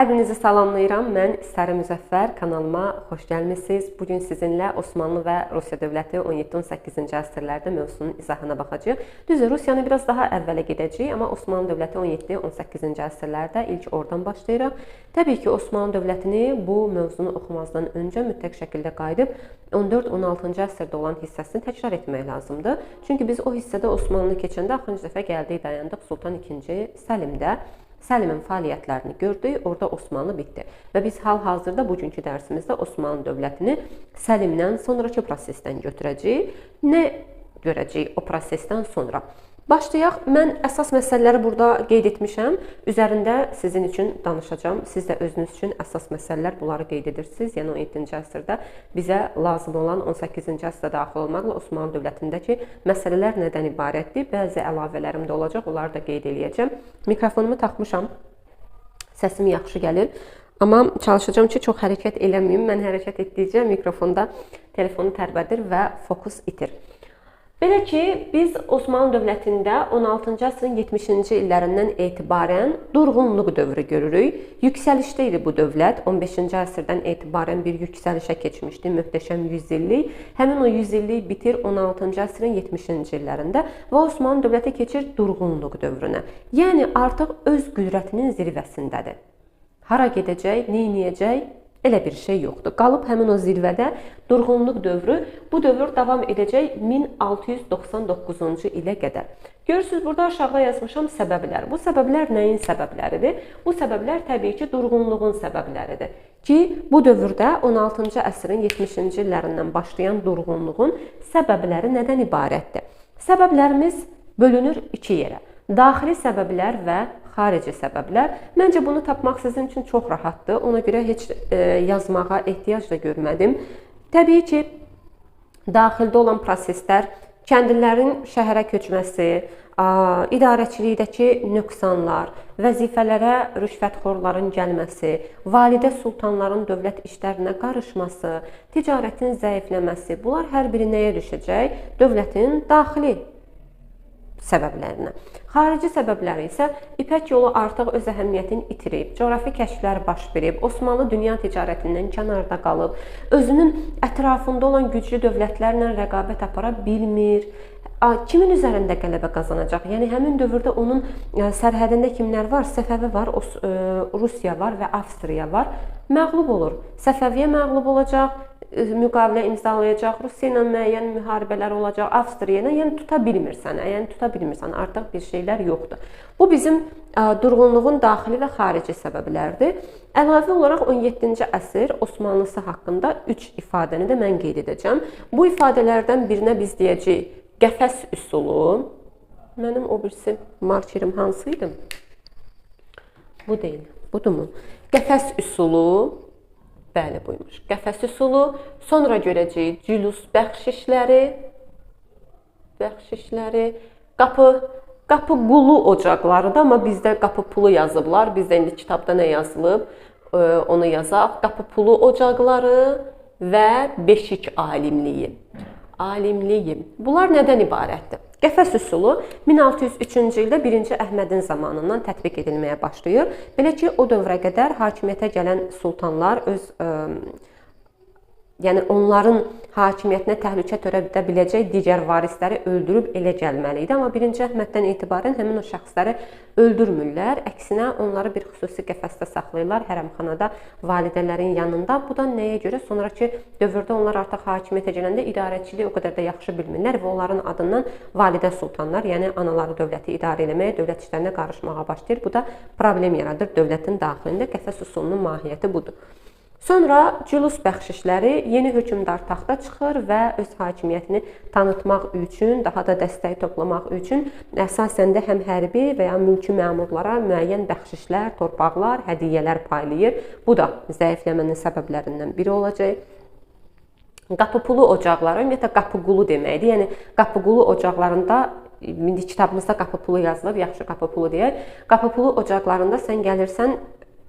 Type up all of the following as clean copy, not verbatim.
Hər birinizi salamlayıram. Mən Sərə Müzəffər, kanalıma xoş gəlmisiniz. Bugün sizinlə Osmanlı və Rusiya dövləti 17-18-ci əsrlərdə mövzusunun izahına baxacağıq. Düzdür, Rusiyanı biraz daha əvvələ gedəcəyik, amma Osmanlı dövləti 17-18-ci əsrlərdə ilk oradan başlayırıq. Təbii ki, Osmanlı dövlətini bu mövzunu oxumazdan öncə mütləq şəkildə qayıdıb 14-16-cı əsrdə olan hissəsini təkrar etmək lazımdır. Çünki biz o hissədə Osmanlı keçəndə axırıncı dəfə gəldik, dayandıq Sultan II Səlimdə. Səlimin fəaliyyətlərini gördük, orada Osmanlı bitdi. Və biz hal-hazırda bugünkü dərsimizdə Osmanlı dövlətini Səlimdən sonraki prosesdən götürəcəyik. Nə görəcəyik o prosesdən sonra? Başlayaq. Mən əsas məsələləri burada qeyd etmişəm. Üzərində sizin üçün danışacağım. Siz də özünüz üçün əsas məsələlər bunları qeyd edirsiniz. Yəni 17-ci əsrdə bizə lazım olan 18-ci əsrdə daxil olmaqla Osmanlı dövlətindəki məsələlər nədən ibarətdir? Bəzi əlavələrim də olacaq. Onları da qeyd edəcəm. Mikrofonumu taxmışam. Səsim yaxşı gəlir. Amma çalışacağım ki, çox hərəkət eləməyim. Mən hərəkət etdikcə mikrofonda telefonu tərbədir və fokus itir. Belə ki, biz Osmanlı dövlətində 16-cı əsrin 70-ci illərindən etibarən durğunluq dövrü görürük. Yüksəlişdə idi bu dövlət. 15-ci əsrdən etibarən bir yüksəlişə keçmişdi. Möhtəşəm 100 illik. Həmin o 100 illik bitir 16-cı əsrin 70-ci illərində və Osmanlı dövləti keçir durğunluq dövrünə. Yəni artıq öz qüdrətinin zirvəsindədir. Hara gedəcək, nə edəcək? Elə bir şey yoxdur. Qalıb həmin o zirvədə durğunluq dövrü. Bu dövr davam edəcək 1699-cu ilə qədər. Görürsünüz, burada aşağıda yazmışam səbəblər. Bu səbəblər nəyin səbəbləridir? Bu səbəblər təbii ki, durğunluğun səbəbləridir. Ki, bu dövrdə 16-cı əsrin 70-ci illərindən başlayan durğunluğun səbəbləri nədən ibarətdir? Səbəblərimiz bölünür iki yerə. Daxili səbəblər və xarici səbəblər. Məncə bunu tapmaq sizin üçün çox rahatdır. Ona görə heç yazmağa ehtiyac da görmədim. Təbii ki, daxildə olan proseslər, kəndlilərin şəhərə köçməsi, idarəçilikdəki nöqsanlar, vəzifələrə rüşvətxorların gəlməsi, validə sultanların dövlət işlərinə qarışması, ticarətin zəifləməsi, bunlar hər biri nəyə düşəcək? Dövlətin daxili səbəblərinə. Xarici səbəbləri isə İpək yolu artıq öz əhəmiyyətini itirib, coğrafi kəşflər baş verib, Osmanlı dünya ticarətindən kənarda qalıb, özünün ətrafında olan güclü dövlətlərlə rəqabət apara bilmir. Kimin üzərində qələbə qazanacaq? Yəni həmin dövrdə onun sərhədində kimlər var? Səfəvi var, Rusiya var və Avstriya var. Məğlub olur. Səfəviyə məğlub olacaq, müqavilə imzalayacaq, Rusiya ilə müəyyən müharibələr olacaq, Avstriya ilə, yəni tuta bilmirsən, artıq bir şeylər yoxdur. Bu bizim durğunluğun daxili və xarici səbəblərdir. Əlavə olaraq 17-ci əsr Osmanlısı haqqında 3 ifadəni də mən qeyd edəcəm. Bu ifadələrdən birinə biz deyəcəyik qəfəs üsulu. Mənim o birisi markerim hansı idi? Bu deyil, budurmu? Qəfəs üsulu. Bəli, buymuş. Qəfəs üsulu, sonra görəcəyik cülus bəxşişləri, qapı qulu ocaqları da, amma bizdə qapı pulu yazıblar. Bizdə indi kitabda nə yazılıb? Onu yazaq. Qapı pulu ocaqları və beşik alimliyi. Bunlar nədən ibarətdir? Qəfəs üsulu 1603-cü ildə 1-ci Əhmədin zamanından tətbiq edilməyə başlayır. Belə ki, o dövrə qədər hakimiyyətə gələn sultanlar yəni onların hakimiyyətinə təhlükə törədə biləcək digər varisləri öldürüb elə gəlməli idi. Amma 1-ci Əhməddən etibarən həmin o şəxsləri öldürmürlər. Əksinə onları bir xüsusi qəfəsdə saxlayırlar, hərəmxanada validələrin yanında. Bu da nəyə görə? Sonraki dövrdə onlar artıq hakimiyyətə gələndə idarəçiliyi o qədər də yaxşı bilmirlər və onların adından validə sultanlar, yəni anaları dövləti idarə eləməyə, dövlət işlərinə qarışmağa başlayır. Bu da problem yaradır dövlətin daxilində. Qəfəs üsulunun mahiyyəti budur. Sonra cülus bəxşişləri, yeni hökmdar taxta çıxır və öz hakimiyyətini tanıtmaq üçün, daha da dəstək toplamaq üçün əsasən də həm hərbi və ya mülki məmurlara müəyyən bəxşişlər, torpaqlar, hədiyyələr paylayır. Bu da zəifləmənin səbəblərindən biri olacaq. Qapı pulu ocaqları, ümumiyyətlə qapı qulu deməkdir. Yəni qapı qulu ocaqlarında, indi kitabımızda qapı pulu yazılıb, yaxşı qapı pulu deyək. Qapı pulu ocaqlarında sən gəlirsən,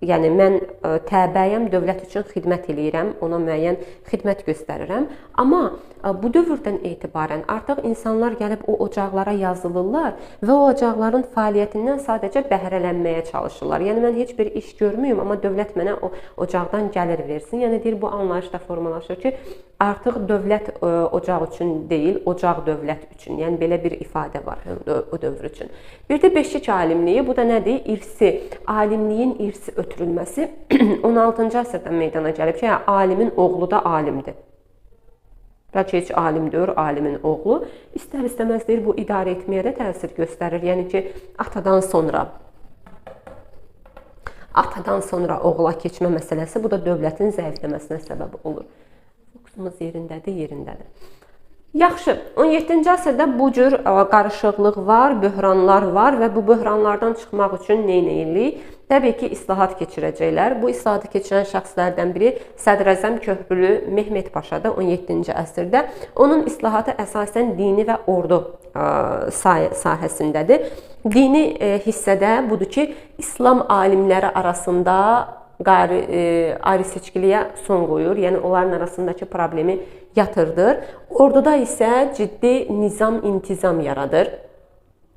yəni mən təbəəyəm, dövlət üçün xidmət eləyirəm, ona müəyyən xidmət göstərirəm. Amma bu dövrdən etibarən artıq insanlar gəlib o ocaqlara yazılırlar və o ocaqların fəaliyyətindən sadəcə bəhrələnməyə çalışırlar. Yəni mən heç bir iş görmüyüm, amma dövlət mənə o ocaqdan gəlir versin. Yəni deyir, bu anlayışda formalaşır ki, artıq dövlət ocaq üçün deyil, ocaq dövlət üçün. Yəni belə bir ifadə var o dövr üçün. Bir də beşik alimliyi, bu da nədir? İrsi, alimliyin irsi ötürülməsi 16-cı əsrdən meydana gəlib ki, alimin oğlu da alimdir. Bəlkə heç alim deyil, alimin oğlu. İstər-istəməz deyir, bu idarə etməyə də təsir göstərir. Yəni ki, atadan sonra oğula keçmə məsələsi, bu da dövlətin zəifləməsinə səbəb olur. Fokusumuz yerindədir. Yaxşı, 17-ci əsrdə bu cür qarışıqlıq var, böhranlar var və bu böhranlardan çıxmaq üçün nə edirik? Təbii ki, islahat keçirəcəklər. Bu islahatı keçirən şəxslərdən biri Sədrəzəm Köhrülü Mehmet Paşadır 17-ci əsrdə. Onun islahatı əsasən dini və ordu sahəsindədir. Dini hissədə budur ki, İslam alimləri arasında ayrı seçkiliyə son qoyur, yəni onların arasındakı problemi yatırdır. Orduda isə ciddi nizam-intizam yaradır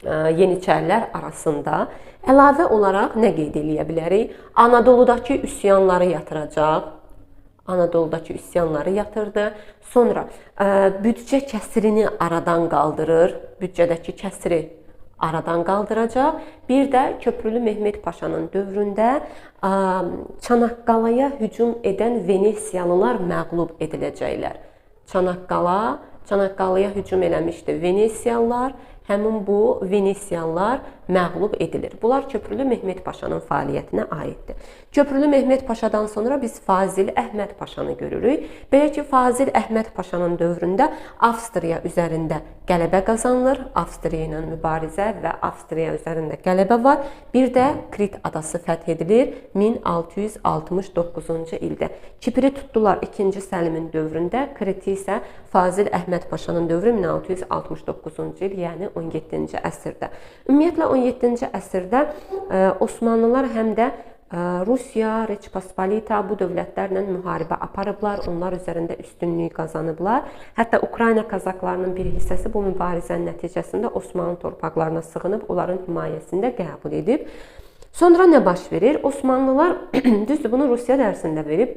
Yeniçərilər arasında. Əlavə olaraq nə qeyd edə bilərik? Anadoludakı üsyanları yatırdı. Sonra büdcə kəsirini aradan qaldırır. Büdcədəki kəsiri aradan qaldıracaq. Bir də Köprülü Mehmet Paşanın dövründə Çanaqqalaya hücum edən Venesiyalılar məğlub ediləcəklər. Çanaqqalaya hücum eləmişdi Venesiyalılar. Həmin bu Venesiyalılar məğlub edilir. Bunlar Köprülü Mehmet Paşanın fəaliyyətinə aiddir. Köprülü Mehmet Paşadan sonra biz Fazil Əhməd Paşanı görürük. Belə ki, Fazil Əhməd Paşanın dövründə Avstriya üzərində qələbə qazanılır. Avstriya ilə mübarizə və Avstriya üzərində qələbə var. Bir də Krit adası fəth edilir 1669-cu ildə. Kipri tutdular 2-ci Səlimin dövründə. Kriti isə Fazil Əhməd Paşanın dövrü 1669-cu il, yəni 17-ci əsrdə. Ümumiyyətlə 17-ci əsrdə Osmanlılar həm də Rusiya, Reçpospolita bu dövlətlərlə müharibə aparıblar, onlar üzərində üstünlük qazanıblar. Hətta Ukrayna kazaklarının bir hissəsi bu mübarizənin nəticəsində Osmanlı torpaqlarına sığınıb, onların himayəsində qəbul edib. Sonra nə baş verir? Osmanlılar, düzdür, bunu Rusiya dərsində verib,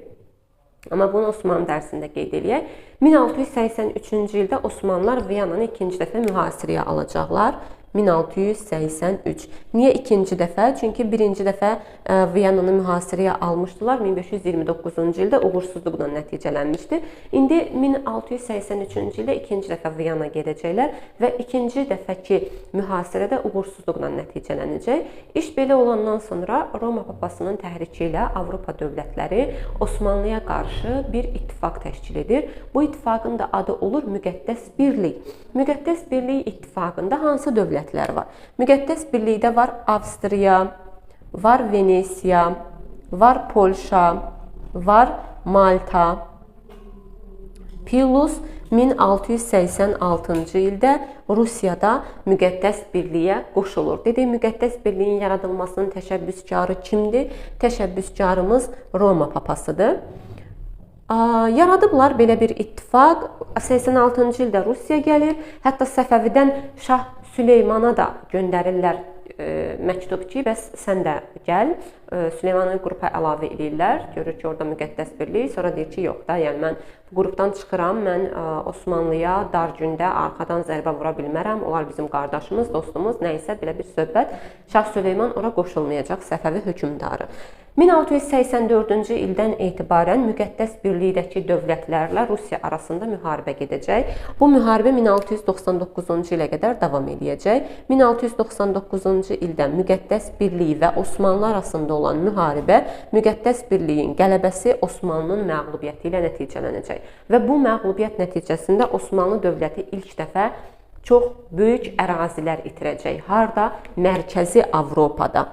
amma bunu Osmanlı dərsində qeyd eləyək. 1683-cü ildə Osmanlılar Viyananı ikinci dəfə mühasirəyə alacaqlar. 1683. Niyə ikinci dəfə? Çünki birinci dəfə Viyananı mühasirəyə almışdılar. 1529-cu ildə uğursuzluqla nəticələnmişdi. İndi 1683-cü ildə ikinci dəfə Viyana gedəcəklər və ikinci dəfəki mühasirədə uğursuzluqla nəticələnəcək. İş belə olandan sonra Roma papasının təhriki ilə Avropa dövlətləri Osmanlıya qarşı bir ittifaq təşkil edir. Bu ittifaqın da adı olur Müqəddəs Birlik. Müqəddəs Birlik ittifaqında hansı dövlətlər var? Müqəddəs Birlikdə var Avstriya, var Venesiya, var Polşa, var Malta. Pius 1686-cı ildə Rusiyada Müqəddəs Birliyə qoşulur. Dedik, Müqəddəs Birliyin yaradılmasının təşəbbüskarı kimdir? Təşəbbüskarımız Roma papasıdır. Yaradıblar belə bir ittifaq. 86-cı ildə Rusiya gəlir. Hətta Səfəvidən Şah Süleymana da göndərirlər məktub ki, bəs sən də gəl. Süleymanı qrupa əlavə edirlər. Görür ki, orada Müqəddəs Birlik. Sonra deyir ki, yox da, yəni mən bu qrupdan çıxıram. Mən Osmanlıya dar gündə arxadan zərbə vura bilmərəm. Onlar bizim qardaşımız, dostumuz, nəysə belə bir söhbət. Şah Süleyman ora qoşulmayacaq, Səfəvi hökmdarı. 1684-cü ildən etibarən Müqəddəs Birlikdəki dövlətlərlə Rusiya arasında müharibə gedəcək. Bu müharibə 1699-cu ilə qədər davam edəcək. 1699-cu ildə Müqəddəs Birlik və Osmanlı arasında olan müharibə, Müqəddəs Birliyin qələbəsi Osmanlının məğlubiyyəti ilə nəticələnəcək. Və bu məğlubiyyət nəticəsində Osmanlı dövləti ilk dəfə çox böyük ərazilər itirəcək. Harda? Mərkəzi Avropada.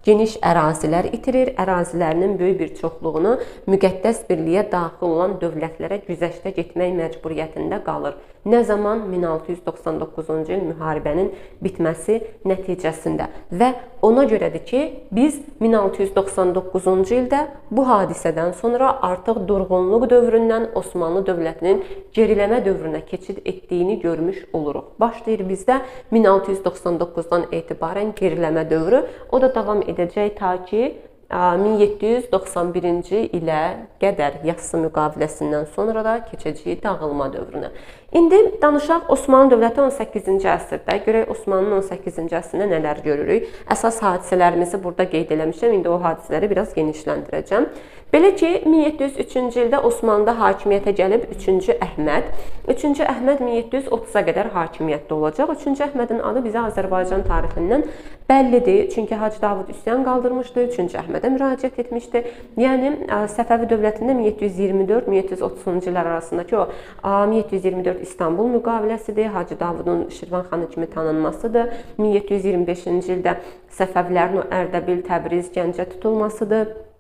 geniş ərazilər itirir, ərazilərinin böyük bir çoxluğunu müqəddəs birliyə daxil olan dövlətlərə güzəştə getmək məcburiyyətində qalır. Nə zaman? 1699-cu il müharibənin bitməsi nəticəsində. Və ona görədir ki, biz 1699-cu ildə bu hadisədən sonra artıq durğunluq dövründən Osmanlı dövlətinin geriləmə dövrünə keçid etdiyini görmüş oluruq. Başlayır bizdə 1699-dan etibarən geriləmə dövrü, o da davam edəcək ta ki 1791-ci ilə qədər yassı müqaviləsindən sonra da keçəcək dağılma dövrünə. İndi danışaq Osmanlı dövləti 18-ci əsrdə. Görək Osmanlının 18-ci əsrində nələr görürük. Əsas hadisələrimizi burada qeyd eləmişəm. İndi o hadisələri biraz genişləndirəcəm. Belə ki, 1703-cü ildə Osmanlıda hakimiyyətə gəlib 3-cü Əhməd. 3-cü Əhməd 1730-a qədər hakimiyyətdə olacaq. 3-cü Əhmədin adı bizə Azərbaycan tarixindən bəllidir. Çünki Hacı Davud üsyan qaldırmışdı, 3-cü Əhmədə müraciət etmişdi. Yəni Səfəvi dövlətində 1724-1730-cu illər arasındakı o 1724 İstanbul müqaviləsidir. Hacı Davudun Şirvanxanı kimi tanınmasıdır. 1725-ci ildə Səfəvilərin o Ərdəbil, Təbriz, Gəncə tutulmasıdır.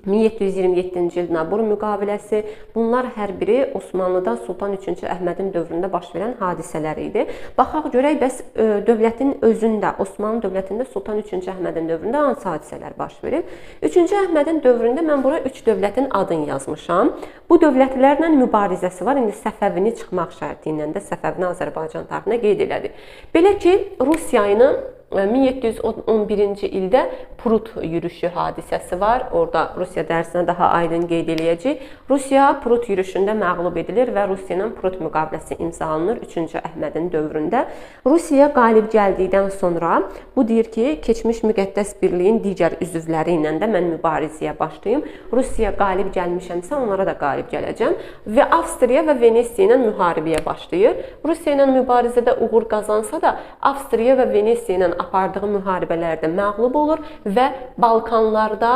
1727-ci il Nabur müqaviləsi. Bunlar hər biri Osmanlıda Sultan 3-cü Əhmədin dövründə baş verən hadisələr idi. Baxaq görək, bəs dövlətin özündə, Osmanlı dövlətində Sultan 3-cü Əhmədin dövründə hansı hadisələr baş verir? 3-cü Əhmədin dövründə mən bura 3 dövlətin adını yazmışam. Bu dövlətlərlə mübarizəsi var. İndi Səfəvini çıxmaq şərti ilə də Səfəvini Azərbaycan tarixinə qeyd elədi. Belə ki, Rusiyayını 1711-ci ildə Prut yürüşü hadisəsi var. Orada Rusiya dərsinə daha aydın qeyd eləyəcək. Rusiya Prut yürüşündə məğlub edilir və Rusiya ilə Prut müqaviləsi imzalanır 3-cü Əhmədin dövründə. Rusiya qalib gəldikdən sonra bu deyir ki, keçmiş müqəddəs birliyin digər üzvləri ilə də mən mübarizəyə başlayım. Rusiya qalib gəlmişəmsə onlara da qalib gələcəm və Avstriya və Venesiya ilə müharibəyə başlayır. Rusiya ilə mübarizədə uğur qazansa da Avstriya və Venesiya ilə apardığı müharibələrdə məğlub olur və Balkanlarda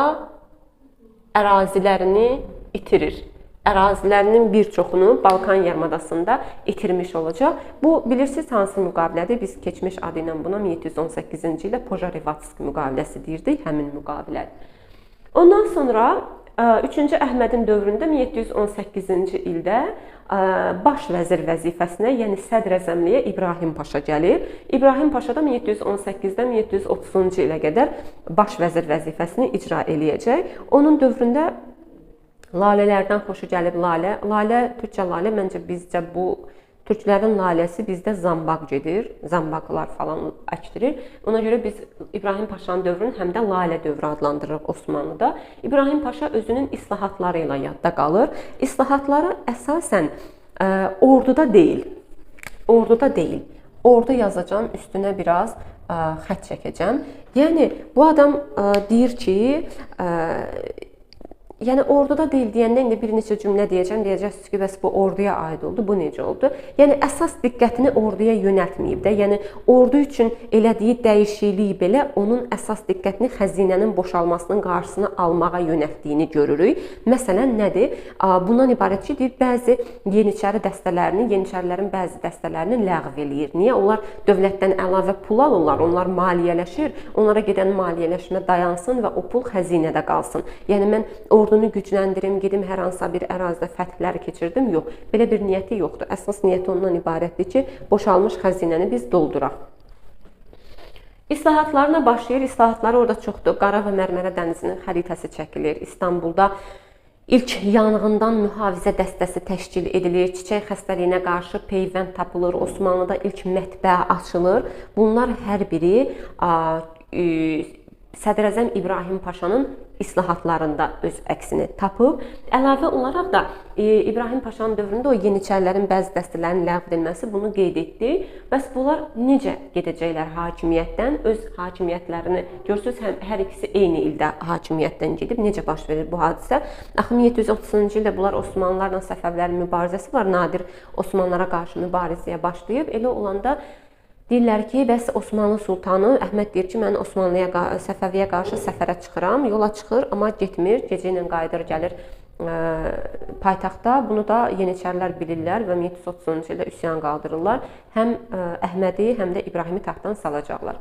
ərazilərini itirir. Ərazilərinin bir çoxunu Balkan yarımadasında itirmiş olacaq. Bu, bilirsiniz hansı müqavilədir? Biz keçmiş adı ilə buna 1718-ci ildə Požarevatsk müqaviləsi deyirdik, həmin müqavilə. Ondan sonra 3-cü Əhmədin dövründə 1718-ci ildə baş vəzir vəzifəsinə, yəni sədr əzəmliyə İbrahim Paşa gəlir. İbrahim Paşa da 1718-dən 1730-cu ilə qədər baş vəzir vəzifəsini icra eləyəcək. Onun dövründə lalələrdən xoşu gəlib lalə, türkcə lalə məncə bizcə bu türklərin laləsi bizdə zambaq gedir, zambaqlar falan əkdirir. Ona görə biz İbrahim Paşanın dövrünü həm də lalə dövrü adlandırırıq Osmanlıda. İbrahim Paşa özünün islahatları ilə yadda qalır. İslahatları əsasən orduda deyil. Ordu yazacağım, üstünə biraz xətt çəkəcəm. Yəni bu adam deyir ki, yəni orduda deyil deyəndə indi bir neçə cümlə deyəcəksiniz ki, bəs bu orduya aid oldu, bu necə oldu? Yəni əsas diqqətini orduya yönəltməyib də, yəni ordu üçün elədiyi dəyişiklik belə onun əsas diqqətini xəzinənin boşalmasının qarşısını almağa yönəltdiyini görürük. Məsələn, nədir? Bundan ibarət ki, deyir, bəzi yeniçərilərin bəzi dəstələrini ləğv eləyir. Niyə? Onlar dövlətdən əlavə pul alırlar, onlar maliyyələşir, onlara gedən maliyyələşmə dayansın və o pul xəzinədə qalsın. Yəni mən ordunu gücləndirim, gedim hər hansısa bir ərazidə fəthlər keçirdim. Yox, belə bir niyyəti yoxdur. Əsas niyyəti ondan ibarətdir ki, boşalmış xəzinəni biz dolduraq. İslahatlarına başlayır. İslahatları orada çoxdur. Qara və Mərmərə dənizinin xəritəsi çəkilir. İstanbulda İlk yanğından mühafizə dəstəsi təşkil edilir, çiçək xəstəliyinə qarşı peyvənd tapılır, Osmanlıda ilk mətbə açılır. Bunlar hər biri Sədr-Əzəm İbrahim Paşanın islahatlarında öz əksini tapıb. Əlavə olaraq da İbrahim Paşanın dövründə o yeniçərilərin bəzi dəstələrin ləğv edilməsi bunu qeyd etdi. Bəs bunlar necə gedəcəklər hakimiyyətdən? Öz hakimiyyətlərini görürsünüz, hər ikisi eyni ildə hakimiyyətdən gedib. Necə baş verir bu hadisə? Axı 1730-cu ildə bunlar Osmanlılarla Səfəvilərin mübarizəsi var. Nadir Osmanlılara qarşı mübarizəyə başlayıb. Elə olanda deyirlər ki, bəs Osmanlı sultanı Əhməd deyir ki, mən Səfəviyə qarşı səfərə çıxıram, yola çıxır, amma getmir, gecə ilə qayıdır, gəlir paytaxtda. Bunu da Yeniçərilər bilirlər və 1730-cu ildə üsyan qaldırırlar. Həm Əhmədi, həm də İbrahimi taxtdan salacaqlar.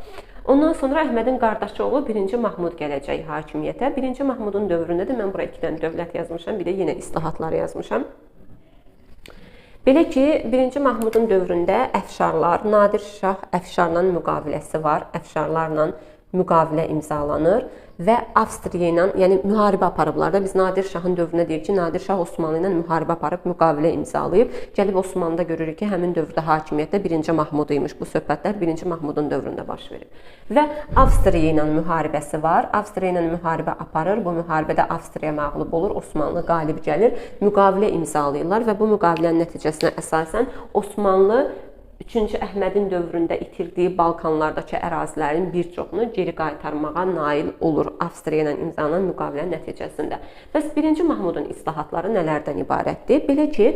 Ondan sonra Əhmədin qardaşı oğlu 1-ci Mahmud gələcək hakimiyyətə. 1-ci Mahmudun dövründə də mən bura 2 dənə dövlət yazmışam, bir də yenə islahatlar yazmışam. Belə ki, 1-ci Mahmudun dövründə əfşarlar, Nadir Şah əfşarla müqaviləsi var, əfşarlarla müqavilə imzalanır və Avstriya ilə, yəni müharibə aparıblar da. Biz Nadir Şahın dövründə deyir ki, Nadir Şah Osmanlı ilə müharibə aparıb, müqavilə imzalayıb. Gəlib Osmanlıda görürük ki, həmin dövrdə hakimiyyətdə 1-ci Mahmud imiş. Bu söhbətlər 1-ci Mahmudun dövründə baş verir. Və Avstriya ilə müharibəsi var. Avstriya ilə müharibə aparır. Bu müharibədə Avstriya məğlub olur, Osmanlı qalib gəlir, müqavilə imzalayırlar və bu müqavilənin nəticəsinə əsasən Osmanlı 3-cü Əhmədin dövründə itirdiyi Balkanlardakı ərazilərin bir çoxunu geri qaytarmağa nail olur Avstriya ilə imzalanan müqavilənin nəticəsində. Bəs 1-ci Mahmudun islahatları nələrdən ibarətdir? Belə ki,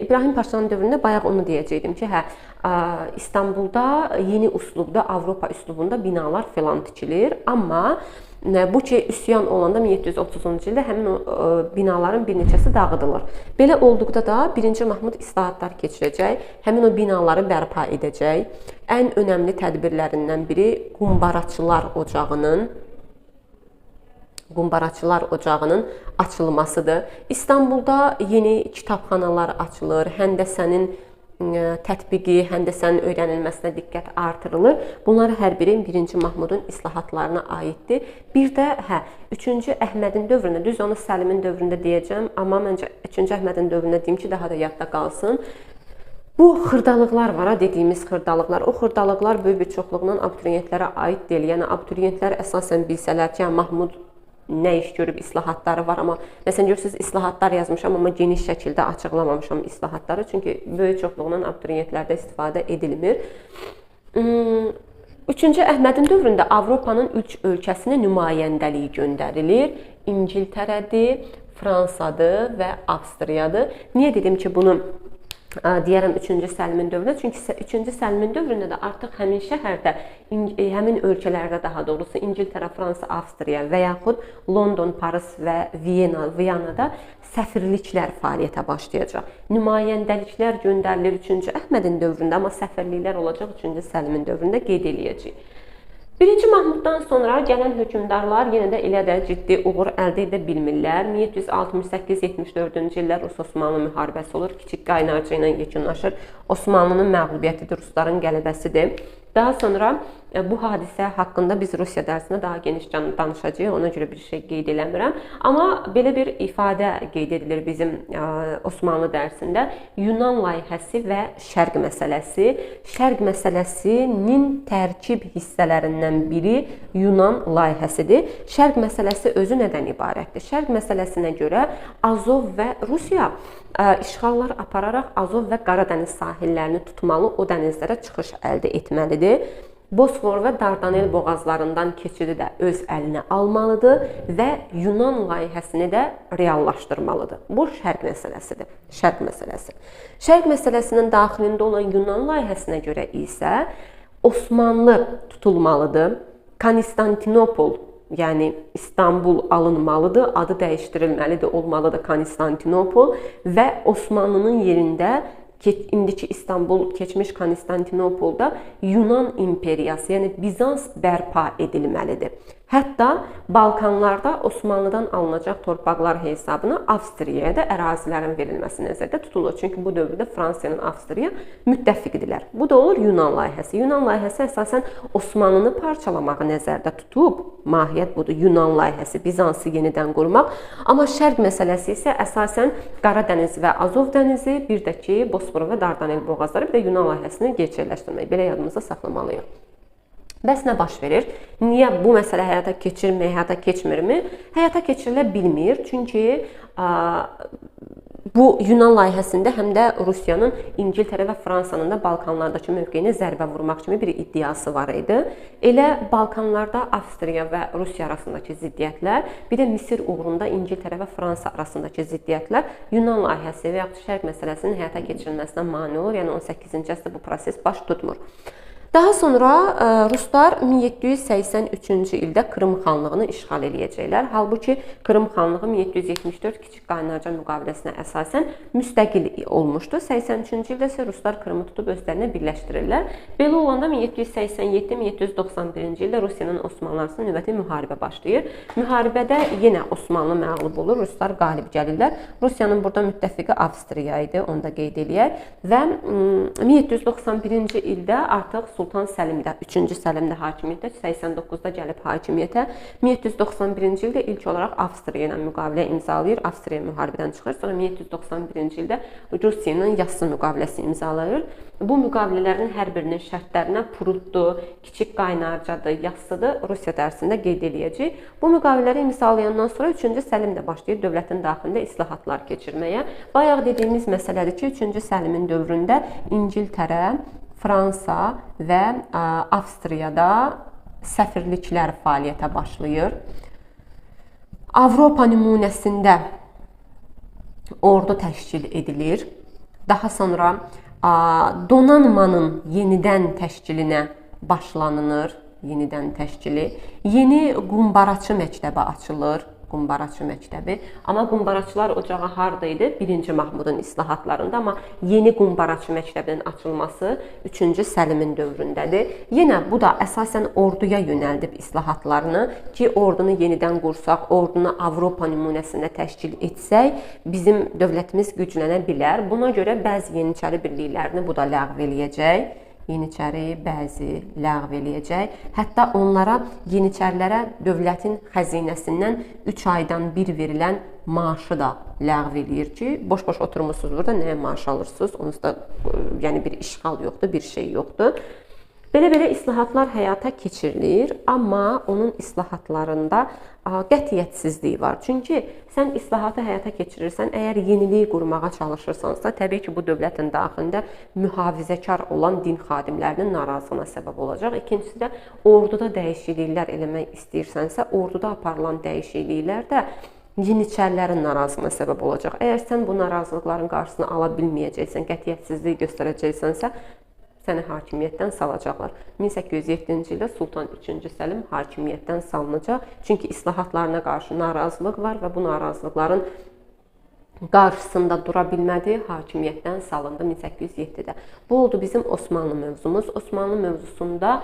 İbrahim Paşanın dövründə bayaq onu deyəcəkdim ki, İstanbulda yeni üslubda, Avropa üslubunda binalar filan tikilir, amma bu ki, üsyan olanda 1730-cu ildə həmin o binaların bir neçəsi dağıdılır. Belə olduqda da 1-ci Mahmud islahatlar keçirəcək, həmin o binaları bərpa edəcək. Ən önəmli tədbirlərindən biri Qumbaraçılar ocağının açılmasıdır. İstanbulda yeni kitabxanalar açılır, həndəsənin tətbiqi, həndəsənin öyrənilməsinə diqqət artırılır. Bunlar hər biri 1-ci Mahmudun islahatlarına aiddir. Bir də 3-cü Əhmədin dövründə, düz onu Səlimin dövründə deyəcəm, amma məncə 3-cü Əhmədin dövründə deyim ki, daha da yadda qalsın. Bu xırdalıqlar var, dediyimiz xırdalıqlar. O xırdalıqlar böyük bir çoxluğundan abituriyentlərə aid deyil. Yəni abituriyentlər əsasən bilsələr ki, Mahmud nə iş görüb, islahatları var, amma məsələn görürsünüz, islahatlar yazmışam, amma geniş şəkildə açıqlamamışam islahatları, çünki böyük çoxluğundan abituriyentlərdə istifadə edilmir. 3-cü Əhmədin dövründə Avropanın 3 ölkəsinə nümayəndəliyi göndərilir. İngiltərədir, Fransadır və Avstriyadır. Niyə dedim ki, bunu deyərəm 3-cü Səlimin dövründə? Çünki 3-cü Səlimin dövründə də artıq həmin şəhərdə, həmin ölkələrdə daha doğrusu İngiltərə, Fransa, Avstriya və yaxud London, Paris və Viyanada səfirliklər fəaliyyətə başlayacaq. Nümayəndəliklər göndərilir 3-cü Əhmədin dövründə, amma səfirliklər olacaq 3-cü Səlimin dövründə qeyd eləyəcəyik. 1-ci Mahmuddan sonra gələn hökmdarlar yenə də elə də ciddi uğur əldə edə bilmirlər. 1768-74-cü illər Rus-Osmanlı müharibəsi olur. Kiçik qaynarca ilə yekunlaşır. Osmanlının məğlubiyyətidir, Rusların qələbəsidir. Daha sonra bu hadisə haqqında biz Rusiya dərsində daha geniş danışacağıq. Ona görə bir şey qeyd eləmirəm. Amma belə bir ifadə qeyd edilir bizim Osmanlı dərsində. Yunan layihəsi və Şərq məsələsi. Şərq məsələsinin tərkib hissələrindən biri Yunan layihəsidir. Şərq məsələsi özü nədən ibarətdir? Şərq məsələsinə görə Azov və Rusiya işğallar apararaq Azov və Qaradəniz sahillərini tutmalı, o dənizlərə çıxış əldə etməlidir. Bosfor və Dardanel boğazlarından keçidi də öz əlinə almalıdır və Yunan layihəsini də reallaşdırmalıdır. Bu Şərq məsələsidir. Şərq məsələsi. Şərq məsələsinin daxilində olan Yunan layihəsinə görə isə Osmanlı tutulmalıdır. Konstantinopol, yəni İstanbul alınmalıdır, adı dəyişdirilməlidir, olmalıdır Konstantinopol və Osmanlının yerində indiki İstanbul, keçmiş Konstantinopolda Yunan imperiyası, yəni Bizans bərpa edilməlidir. Hətta Balkanlarda Osmanlıdan alınacaq torpaqlar hesabına Avstriyaya da ərazilərin verilməsi nəzərdə tutulur. Çünki bu dövrdə Fransa ilə Avstriya müttəfiqdirlər. Bu da olur Yunan layihəsi. Yunan layihəsi əsasən Osmanlını parçalamağı nəzərdə tutub, mahiyyət budur, Yunan layihəsi, Bizansı yenidən qurmaq. Amma Şərq məsələsi isə əsasən Qaradəniz və Azov dənizi, bir də ki, Bosfor və Dardanel boğazları, bir də Yunan layihəsini gerçəkləşdirmək. Belə yadımızda saxlamalıyıq. Bəs nə baş verir? Niyə bu məsələ həyata keçirmir, həyata keçmirmi? Həyata keçirilə bilmir. Çünki bu Yunan layihəsində həm də Rusiyanın İngiltərə və Fransanın da Balkanlardakı mövqeyinə zərbə vurmaq kimi bir iddiası var idi. Elə Balkanlarda Avstriya və Rusiya arasındakı ziddiyyətlər, bir də Misir uğrunda İngiltərə və Fransa arasındakı ziddiyyətlər Yunan layihəsi və yaxud Şərq məsələsinin həyata keçirilməsinə mane olur. Yəni 18-ci əsrdə bu proses baş tutmur. Daha sonra Ruslar 1783-cü ildə Krım xanlığını işğal edəcəklər. Halbuki Krım xanlığı 1774 Kiçik Qaynarca müqaviləsinə əsasən müstəqil olmuşdu. 83-cü ildə isə Ruslar Krımı tutub özlərinə birləşdirirlər. Belə olanda 1787-1791-ci ildə Rusiyanın Osmanlı arasında növbəti müharibə başlayır. Müharibədə yenə Osmanlı məğlub olur, Ruslar qalib gəlirlər. Rusiyanın burada müttəfiqi Avstriya idi, onu da qeyd eləyək. Və 1791-ci ildə artıq Sultan Səlim də 3-cü Səlim də hakimiyyətdə, 89-da gəlib hakimiyyətə. 1791-ci ildə ilk olaraq Avstriya ilə müqavilə imzalayır. Avstriya müharibədən çıxır. Sonra 1791-ci ildə Rusiya ilə Yassı müqaviləsi imzalayır. Bu müqavilələrin hər birinin şərtlərinə Pruddur, Kiçik Qaynarcadır, Yassıdır Rusiya dərsində qeyd eləyəcək. Bu müqavilələri imzalayandan sonra 3-cü Səlim də başlayır dövlətin daxilində islahatlar keçirməyə. Bayaq dediyimiz məsələdir ki, 3-cü Səlimin dövründə İngiltərə, Fransa və Avstriyada səfirliklər fəaliyyətə başlayır. Avropa nümunəsində ordu təşkil edilir. Daha sonra donanmanın yenidən təşkilinə başlanılır, yenidən təşkili. Yeni qumbaraçı məktəbi açılır. Qumbaraçı məktəbi. Amma qumbaraçılar ocağı harda idi? 1-ci Mahmudun islahatlarında, amma yeni qumbaraçı məktəbinin açılması 3-cü Səlimin dövründədir. Yenə bu da əsasən orduya yönəldib islahatlarını ki, ordunu yenidən qursaq, ordunu Avropa nümunəsində təşkil etsək, bizim dövlətimiz güclənə bilər. Buna görə bəzi Yeniçəri birliklərini bu da ləğv eləyəcək. Yeniçəri bəzi ləğv eləyəcək. Hətta onlara, Yeniçərilərə dövlətin xəzinəsindən 3 aydan bir verilən maaşı da ləğv eləyir ki, boş-boş oturmuşsunuz burada, nəyə maaş alırsınız? Onunuzda yəni bir işğal yoxdur, bir şey yoxdur. Belə-belə islahatlar həyata keçirilir, amma onun islahatlarında qətiyyətsizlik var. Çünki sən islahatı həyata keçirirsən, əgər yeniliyi qurmağa çalışırsansa, təbii ki, bu dövlətin daxilində mühafizəkar olan din xadimlərinin narazılığına səbəb olacaq. İkincisi də, orduda dəyişikliklər eləmək istəyirsənsə, orduda aparılan dəyişikliklər də Yeniçərilərin narazılığına səbəb olacaq. Əgər sən bu narazılıqların qarşısını ala bilməyəcəksən, qətiyyətsizlik göstərəcəksənsə, səni hakimiyyətdən salacaqlar. 1807-ci ildə Sultan 3-cü Səlim hakimiyyətdən salınacaq. Çünki islahatlarına qarşı narazılıq var və bu narazılıqların qarşısında dura bilmədi, hakimiyyətdən salındı 1807-də. Bu oldu bizim Osmanlı mövzumuz. Osmanlı mövzusunda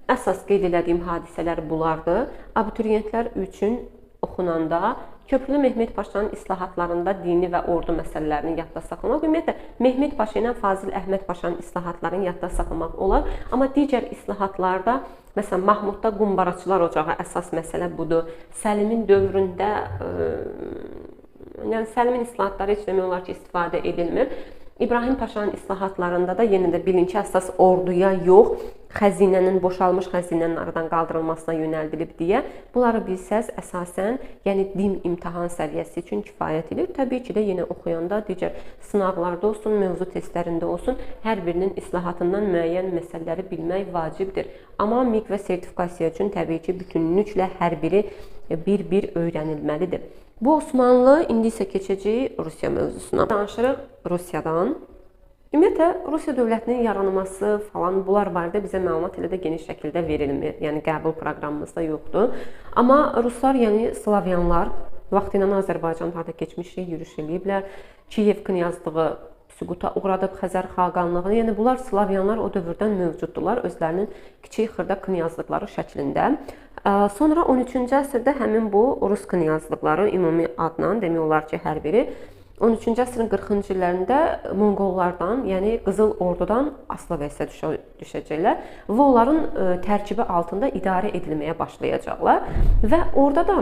əsas qeyd elədiyim hadisələr bunlardır. Abituriyentlər üçün oxunanda Köprülü Mehmet Paşanın islahatlarında dini və ordu məsələlərini yadda saxlamaq, ümumiyyətlə Mehmet Paşa ilə Fazil Əhməd Paşanın islahatlarını yadda saxlamaq olar. Amma digər islahatlarda, məsələn, Mahmudda qumbaraçılar ocağı əsas məsələ budur. Səlimin dövründə, yəni Səlimin islahatları heç demək olar ki, istifadə edilmir. İbrahim Paşanın islahatlarında da yenə də bilin ki, əsas orduya yox, xəzinənin, boşalmış xəzinənin aradan qaldırılmasına yönəldilib deyə. Bunları bilsəz, əsasən, yəni din imtahan səviyyəsi üçün kifayət edir. Təbii ki də yenə oxuyanda, digər sınaqlarda olsun, mövzu testlərində olsun, hər birinin islahatından müəyyən məsələləri bilmək vacibdir. Amma MİQ və sertifikasiya üçün təbii ki, bütünlüklə hər biri bir-bir öyrənilməlidir. Bu Osmanlı, indi isə keçəcəyik Rusiya mövzusuna. Danışırıq Rusiyadan. Ümumiyyətlə, Rusiya dövlətinin yaranması falan bunlar barədə bizə məlumat elə də geniş şəkildə verilmir. Yəni, qəbul proqramımızda yoxdur. Amma Ruslar, yəni Slavyanlar, vaxtıyla Azərbaycan harda keçmişik, yürüş eləyiblər. Kiyev knyazlığı süquta uğradıb, Xəzər xaqanlığı. Yəni, bunlar Slavyanlar o dövrdən mövcuddurlar, özlərinin kiçik xırda knyazlıqları şəklində. Sonra 13-cü əsrdə həmin bu Rus knyazlıqları ümumi adla, demək olar ki, hər biri 13-cü əsrin 40-cı illərində Monqollardan, yəni Qızıl Ordudan asılı vəziyyətə düşəcəklər və onların tərkibi altında idarə edilməyə başlayacaqlar. Və orada da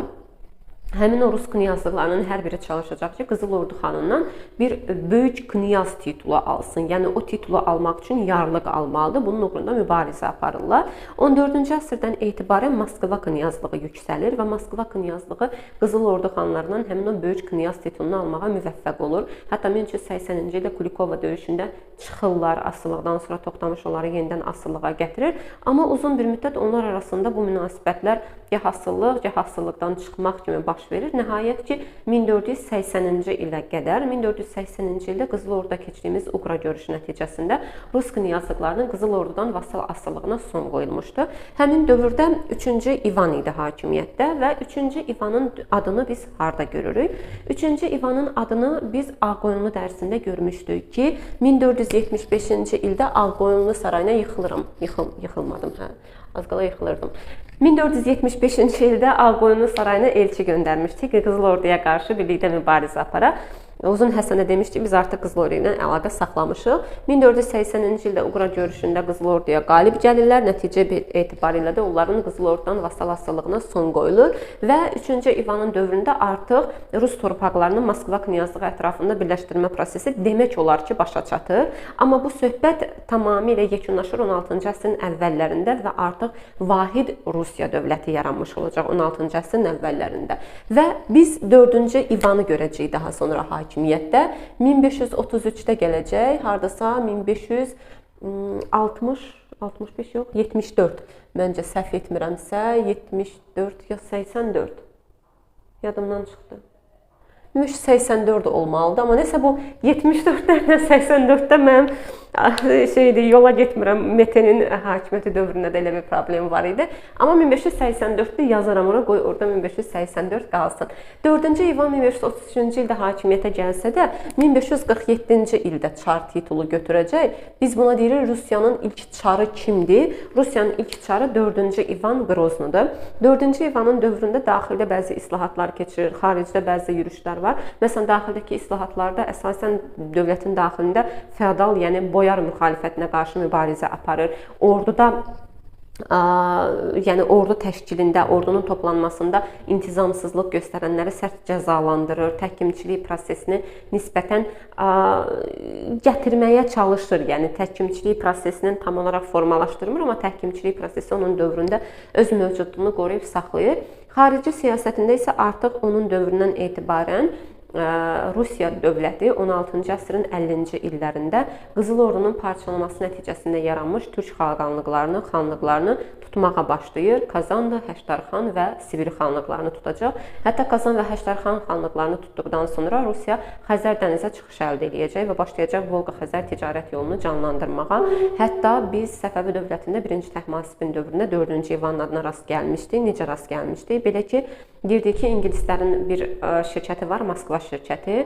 həmin o Rus knyazlıqlarının hər biri çalışacaq ki, Qızıl Ordu xanından bir böyük knyaz titulu alsın. Yəni, o titulu almaq üçün yarlıq almalıdır. Bunun uğrunda mübarizə aparırlar. 14-cü əsrdən etibarən Moskva knyazlığı yüksəlir və Moskva knyazlığı Qızıl Ordu xanlarından həmin o böyük knyaz titulunu almağa müvəffəq olur. Hətta 1380-ci ildə Kulikova döyüşündə çıxırlar asılılıqdan sonra Toxtamış onları yenidən asılılığa gətirir. Amma uzun bir müddət onlar arasında bu münasibətlər gah asıllıq, gah asılılıqdan çıxmaq kimi baş baş verir. Nəhayət ki, 1480-ci ilə qədər, 1480-ci ildə Qızıl Orduda keçdiyimiz Uqra görüşü nəticəsində Rus knyazlıqlarının Qızıl Ordudan vassal asılılığına son qoyulmuşdu. Həmin dövrdə 3-cü İvan idi hakimiyyətdə və 3-cü İvanın adını biz harda görürük? 3-cü İvanın adını biz Ağqoyunlu dərsində görmüşdük ki, 1475-ci ildə Ağqoyunlu sarayına yıxılmadım, az qala yıxılırdım. 1475-ci ildə Ağqoyunlu sarayına elçi göndərmişdik ki, Qızıl Orduya qarşı birlikdə mübarizə apara. Uzun Həsənə demişdik, biz artıq Qızıl Ordu ilə əlaqə saxlamışıq. 1480-ci ildə Uqra görüşündə Qızıl Orduya qalib gəlirlər. Nəticə etibarilə də onların Qızıl Ordudan vassal asılılığına son qoyulur və 3-cü İvanın dövründə artıq Rus torpaqlarının Moskva knyazlığı ətrafında birləşdirmə prosesi demək olar ki, başa çatır. Amma bu söhbət tamamilə yekunlaşır 16-cı əsrin əvvəllərində və artıq vahid Rusiya dövləti yaranmış olacaq 16-cı əsrin əvvəllərində. Və biz 4-cü İvanı görəcəyik daha sonra hakimiyyətdə. 1533-də gələcək, hardasa 1565 yox, 74. Məncə səhv etmirəmsə, 74 ya 84. Yadımdan çıxdı. 1584 olmalıdır, amma nəsə bu 74-dən 84-də mən yola getmirəm. Metenin hakimiyyəti dövründə də elə bir problem var idi. Amma 1584-də yazaram ora, qoy orada 1584 qalsın. 4-cü İvan 1533-cü ildə hakimiyyətə gəlsə də 1547-ci ildə çar titulu götürəcək. Biz buna deyirik Rusiyanın ilk çarı kimdir? Rusiyanın ilk çarı 4-cü İvan Qroznudur. 4-cü İvanın dövründə daxildə bəzi islahatlar keçirir, xaricdə bəzi yürüşlər var. Məsələn, daxildəki islahatlarda əsasən dövlətin daxilində feodal, yəni boyar müxalifətinə qarşı mübarizə aparır. Orduda yəni ordu təşkilində, ordunun toplanmasında intizamsızlıq göstərənləri sərt cəzalandırır, təhkimçilik prosesini nisbətən gətirməyə çalışır. Yəni təhkimçilik prosesini tam olaraq formalaşdırmır, amma təhkimçilik prosesi onun dövründə öz mövcudluğunu qoruyub saxlayır. Xarici siyasətində isə artıq onun dövründən etibarən Rusiya dövləti 16-cı əsrin 50-ci illərində Qızıl Ordunun parçalanması nəticəsində yaranmış türk xanlıqlarını tutmağa başlayır. Kazandı, Həştarxan və Sibir xanlıqlarını tutacaq. Hətta Kazan və Həştarxan xanlıqlarını tutduqdan sonra Rusiya Xəzər dənizə çıxış əldə edəcək və başlayacaq Volqa-Xəzər ticarət yolunu canlandırmağa. Hətta biz Səfəvi dövlətində 1-ci Təhmasibin dövründə 4-cü İvanın adına rast gəlmişdik. Necə rast gəlmişdik? Belə ki, deyirdik ki, ingilislərin bir şirkəti var, Moskva şirkəti.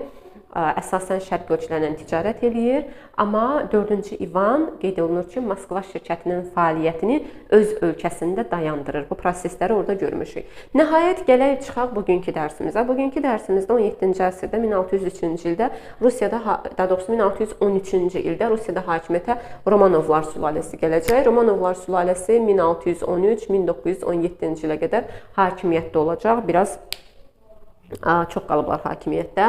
Əsasən şərq ölkələrlə ticarət eləyir, amma 4-cü İvan qeyd olunur ki, Moskva şirkətinin fəaliyyətini öz ölkəsində dayandırır. Bu prosesləri orada görmüşük. Nəhayət gələk çıxaq bugünkü dərsimizə. Bugünkü dərsimizdə 17-ci əsrdə 1603-cü ildə Rusiyada, daha doğrusu 1613-cü ildə Rusiyada hakimiyyətə Romanovlar sülaləsi gələcək. Romanovlar sülaləsi 1613-1917-ci ilə qədər hakimiyyətdə olacaq. Biraz çox qalıblar hakimiyyətdə.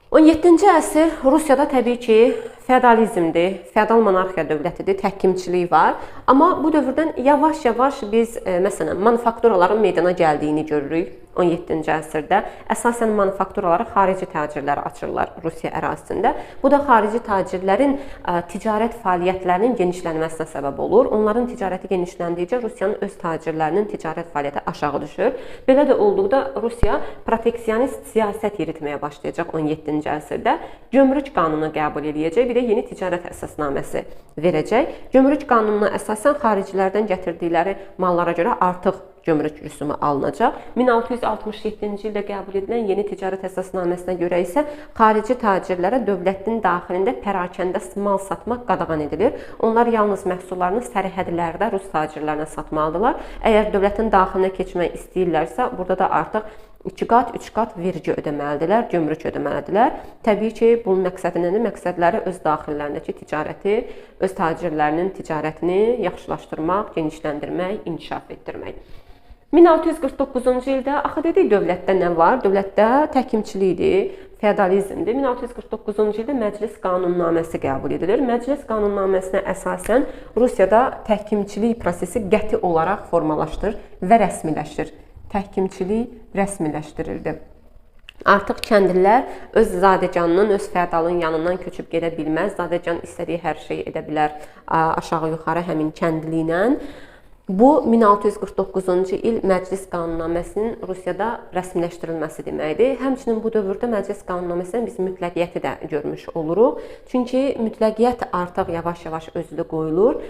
17-ci əsr Rusiyada təbii ki, feodalizmdir, feodal monarxiya dövlətidir, təhkimçilik var. Amma bu dövrdən yavaş-yavaş biz, məsələn, manufakturaların meydana gəldiyini görürük 17-ci əsrdə. Əsasən manufakturaları xarici tacirlər açırlar Rusiya ərazisində. Bu da xarici tacirlərin ticarət fəaliyyətlərinin genişlənməsinə səbəb olur. Onların ticarəti genişləndikcə Rusiyanın öz tacirlərinin ticarət fəaliyyəti aşağı düşür. Belə də olduqda Rusiya proteksionist siyasət yeritməyə başlayacaq 17-ci əsrdə. Gömrük qanunu qəbul edəcək, bir də yeni ticarət əsasnaməsi verəcək. Gömrük qanununa əsasən xaricilərdən gətirdikləri mallara görə artıq gömrük rüsumu alınacaq. 1667-ci ildə qəbul edilən yeni ticarət əsasnaməsinə görə isə xarici tacirlərə dövlətin daxilində pərakəndə mal satmaq qadağan edilir. Onlar yalnız məhsullarını sərhədlərdə Rus tacirlərinə satmalıdırlar. Əgər dövlətin daxilinə keçmək istəyirlərsə, burada da artıq 2 qat, 3 qat vergi ödəməlidirlər, gömrük ödəməlidirlər. Təbii ki, bunun məqsədi nədir? Məqsədləri öz daxillərindəki ticarəti, öz tacirlərinin ticarətini yaxşılaşdırmaq, genişləndirmək, inkişaf etdirmək. 1649-cu ildə axı dedik dövlətdə nə var? Dövlətdə təhkimçilikdir, feodalizmdir. 1649-cu ildə Məclis qanunnaməsi qəbul edilir. Məclis qanunnaməsinə əsasən Rusiyada təhkimçilik prosesi qəti olaraq formalaşdırır və rəsmiləşir. Təhkimçilik rəsmiləşdirildi. Artıq kəndlilər öz zadəcanının, öz feodalın yanından köçüb gedə bilməz. Zadəcan istədiyi hər şeyi edə bilər aşağı-yuxarı həmin kəndliylə. Bu 1649-cu il Məclis Qanunnaməsinin Rusiyada rəsmiləşdirilməsi deməkdir. Həmçinin bu dövrdə Məclis Qanunnaməsində biz mütləqiyyəti də görmüş oluruq. Çünki mütləqiyyət artıq yavaş-yavaş özüdə qoyulur.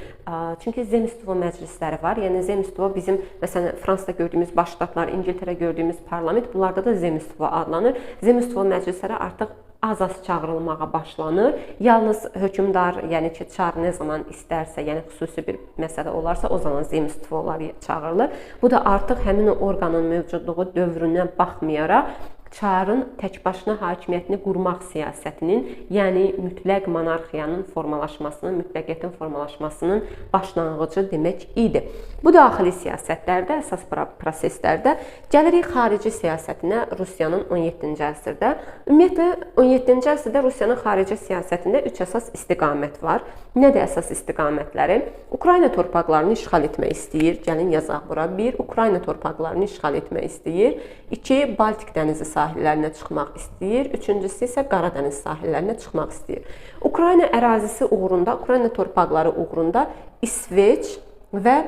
Çünki Zemstvo məclisləri var. Yəni Zemstvo bizim məsələn Fransada gördüyümüz baş ştatlar, İngiltərə gördüyümüz parlament, bunlarda da Zemstvo adlanır. Zemstvo məclisləri artıq az-az çağırılmağa başlanır. Yalnız hökmdar, yəni ki, çar nə zaman istərsə, yəni xüsusi bir məsələ olarsa, o zaman zemstvolar çağırılır. Bu da artıq həmin orqanın mövcudluğu dövrünə baxmayaraq çarın təkbaşına hakimiyyətini qurmaq siyasətinin, yəni mütləq monarxiyanın formalaşmasının, mütləqiyyətin formalaşmasının başlanğıcı demək idi. Bu daxili siyasətlərdə, əsas proseslərdə gəlirik xarici siyasətinə Rusiyanın 17-ci əsrdə. Ümumiyyətlə 17-ci əsrdə Rusiyanın xarici siyasətində 3 əsas istiqamət var. Nədir əsas istiqamətləri? Ukrayna torpaqlarını işğal etmək istəyir. Gəlin yazaq bura. 1. Ukrayna torpaqlarını işğal etmək istəyir. 2. Baltik dənizi sahillərinə çıxmaq istəyir. Üçüncüsü isə Qara dəniz sahillərinə çıxmaq istəyir. Ukrayna ərazisi uğrunda, Ukrayna torpaqları uğrunda İsveç və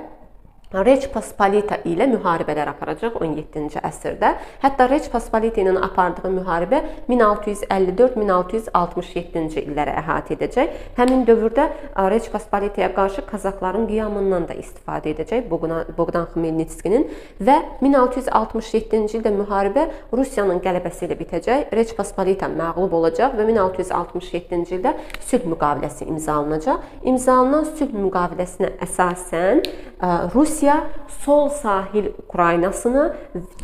Reç Pospolita ilə müharibələr aparacaq 17-ci əsrdə. Hətta Reç Pospolita ilə apardığı müharibə 1654-1667-ci illərə əhatə edəcək. Həmin dövrdə Reç Pospolitaya qarşı Kazakların qiyamından da istifadə edəcək Bogdan Xmelnitskinin və 1667-ci ildə müharibə Rusiyanın qələbəsi ilə bitəcək. Reç Pospolita məğlub olacaq və 1667-ci ildə sülh müqaviləsi imzalanacaq. İmzalanan sülh müqaviləsinə əsasən Rusiya sol sahil Ukraynasını,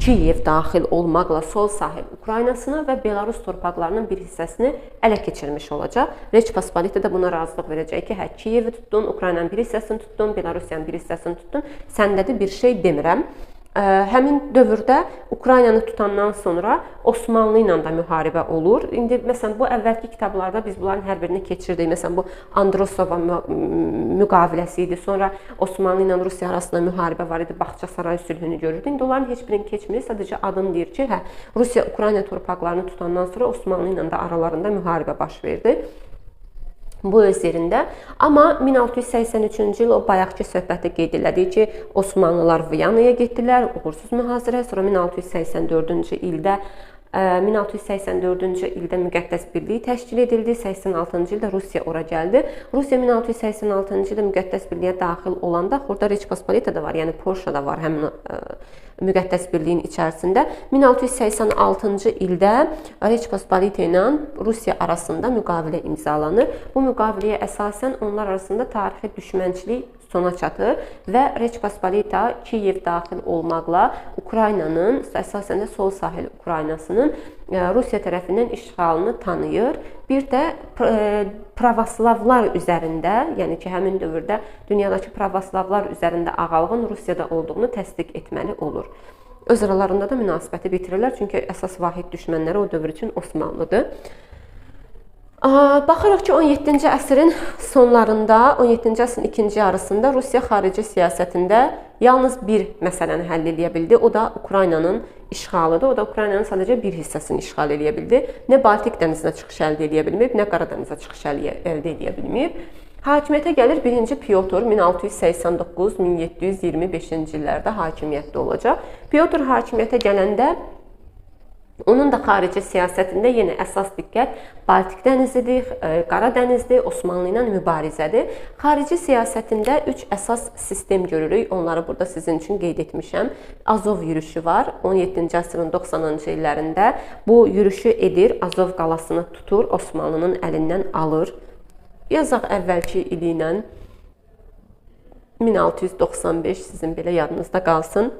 Kiyev daxil olmaqla sol sahil Ukraynasını və Belarus torpaqlarının bir hissəsini ələ keçirmiş olacaq. Reç Pospolita da buna razılıq verəcək ki, hə Kiyevi tutdun, Ukraynanın bir hissəsini tutdun, Belarusiyanın bir hissəsini tutdun, səndə də bir şey demirəm. Həmin dövrdə Ukraynanı tutandan sonra Osmanlı ilə də müharibə olur. İndi məsələn bu əvvəlki kitablarda biz bunların hər birini keçirdik. Məsələn bu Androsova müqaviləsi idi. Sonra Osmanlı ilə Rusiya arasında müharibə var idi. Bağçasaray sülhünü görürdük. İndi onların heç birini keçmirik. Sadəcə adını deyir ki, hə Rusiya Ukrayna torpaqlarını tutandan sonra Osmanlı ilə də aralarında müharibə baş verdi. Bu öz yerində. Amma 1683-cü il o bayaqki söhbətdə qeyd elədik ki, Osmanlılar Viyanaya getdilər, uğursuz mühasirə. Sonra 1684-cü ildə Müqəddəs Birliyi təşkil edildi. 86-cı ildə Rusiya ora gəldi. Rusiya 1686-cı ildə Müqəddəs Birliyə daxil olanda, orada Reç Pospolita da var, yəni Polşa da var həmin Müqəddəs Birliyin içərisində. 1686-cı ildə Reç Pospolita ilə Rusiya arasında müqavilə imzalanır. Bu müqaviləyə əsasən onlar arasında tarixi düşmənçilik sona çatır və Reç Pospolita Kiyev daxil olmaqla Ukraynanın, əsasən də sol sahil Ukraynasının Rusiya tərəfindən işğalını tanıyır. Bir də pravoslavlar üzərində, yəni ki, həmin dövrdə dünyadakı pravoslavlar üzərində ağalığın Rusiyada olduğunu təsdiq etməli olur. Öz aralarında da münasibəti bitirirlər, çünki əsas vahid düşmənləri o dövr üçün Osmanlıdır. Baxırıq ki, 17-ci əsrin sonlarında, 17-ci əsrin ikinci yarısında Rusiya xarici siyasətində yalnız bir məsələni həll edə bildi. O da Ukraynanın işğalıdır. O da Ukraynanın sadəcə bir hissəsini işğal edə bildi. Nə Baltik dənizinə çıxış əldə edə bilməyib, nə Qara dənizə çıxış əldə edə bilməyib. Hakimiyyətə gəlir 1-ci Pyotr 1689-1725-ci illərdə hakimiyyətdə olacaq. Pyotr hakimiyyətə gələndə onun da xarici siyasətində yenə əsas diqqət Baltik dənizidir, Qara dənizdir, Osmanlı ilə mübarizədir. Xarici siyasətində 3 əsas sistem görürük. Onları burada sizin üçün qeyd etmişəm. Azov yürüşü var. 17-ci əsrin 90-cı illərində bu yürüşü edir, Azov qalasını tutur, Osmanlının əlindən alır. Yazaq əvvəlki ili ilə 1695 sizin belə yadınızda qalsın.